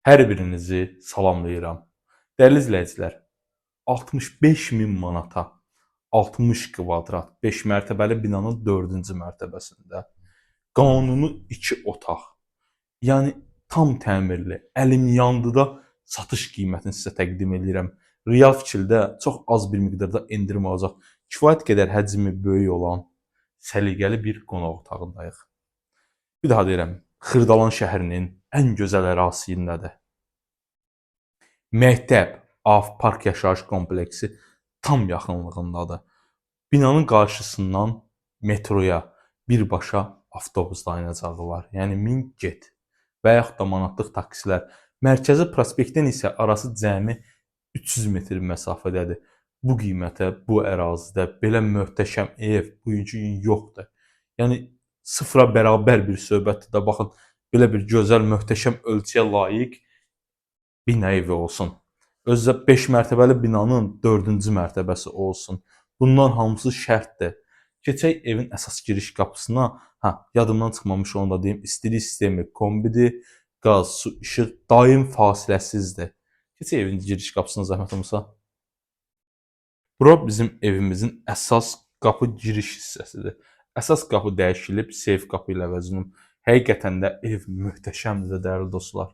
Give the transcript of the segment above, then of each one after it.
Hər birinizi salamlayıram. Dəyərli izləyicilər, 65.000 manata 60 kvadrat 5 mərtəbəli binanın 4-cü mərtəbəsində qanuni 2 otaq, yəni tam təmirli, əlim yandıda satış qiymətini sizə təqdim edirəm. Real fikirdə çox az bir miqdarda endirim alacaq, kifayət qədər həcmi böyük olan səliqəli bir qonaq otağındayıq. Bir daha deyirəm, Xırdalan şəhərinin ən gözəl ərazisindədir. Məktəb, Park yaşayış kompleksi tam yaxınlığındadır. Binanın qarşısından metroya birbaşa avtobus dayanacağı var. Yəni min get və yaxud da manatlıq taksilər. Mərkəzi prospektdən isə arası cəmi 300 metr məsafədədir. Bu qiymətə, bu ərazidə belə möhtəşəm ev bugünkü gün yoxdur. Yəni sıfıra bərabər bir söhbətdir də. Baxın, belə bir gözəl, möhtəşəm ölçüyə layiq bina evi olsun. Özdə 5 mərtəbəli binanın 4-cü mərtəbəsi olsun. Bunlar hamısı şərtdir. Keçək evin əsas giriş qapısına. Yadımdan çıxmamış onu da deyim. İstilik sistemi kombidir. Qaz, su, işıq daim fasiləsizdir. Keçək evin giriş qapısına zəhmət olmasa. Bura bizim evimizin əsas qapı giriş hissəsidir. Əsas qapı dəyişilib, seyf qapı ilə əvəz olunub. Həqiqətən də ev möhtəşəmdir, dəyərli dostlar.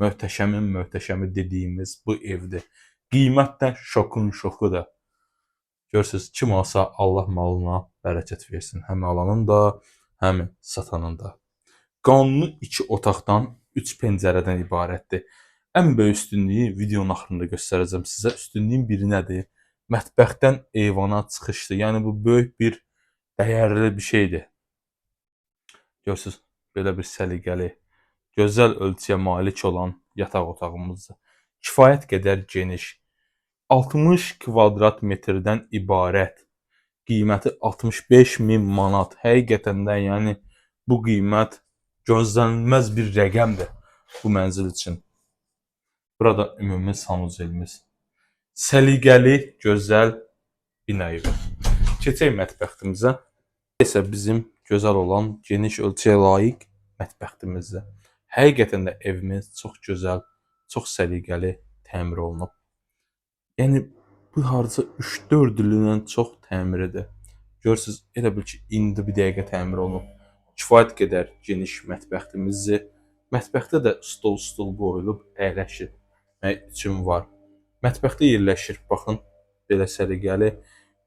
Möhtəşəmin möhtəşəmi dediyimiz bu evdir. Qiymət də şokun şokudur. Görürsünüz, kim alsa Allah malına bərəkət versin. Həm alanın da, həm satanın da. Qanuni 2 otaqdan 3 pəncərədən ibarətdir. Ən böyük üstünlüyü videonun axırında göstərəcəm sizə. Üstünlüyün biri nədir? Mətbəxdən eyvana çıxışdır. Yəni bu böyük bir dəyərli bir şeydir. Görürsünüz, belə bir səliqəli, gözəl ölçüyə malik olan yataq otağımızdır. Kifayət qədər geniş. 60 kvadrat metrdən ibarət. Qiyməti 65.000 manat. Həqiqətən də yəni bu qiymət gözlənilməz bir rəqəmdir bu mənzil üçün. Burada ümumi sanucelimiz. Səliqəli, gözəl bina evi. Keçək mətbəxtimizə. İsə bizim gözəl olan, geniş ölçüyə layiq mətbəxtimizdir. Həqiqətən də evimiz çox gözəl, çox səliqəli təmir olunub. Yəni bu hardasa 3-4 ildən çox təmiridir. Görürsünüz, elə bil ki, indi bir dəqiqə təmir olunub. Kifayət qədər geniş mətbəxtimizdir. Mətbəxdə də stol qoyulub, əyləşmək üçün var. Mətbəxdə yerləşir, baxın, belə səliqəli.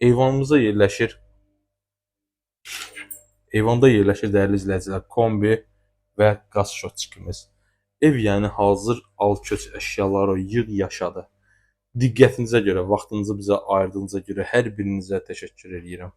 Eyvanımıza yerləşir. Eyvanda yerləşir, dəyərli izləyicilər, kombi və qaz şotçikimiz. Ev yəni hazır al-köç əşyaları yığ yaşadı. Diqqətinizə görə, vaxtınızı bizə ayırdığınıza görə hər birinizə təşəkkür edirəm.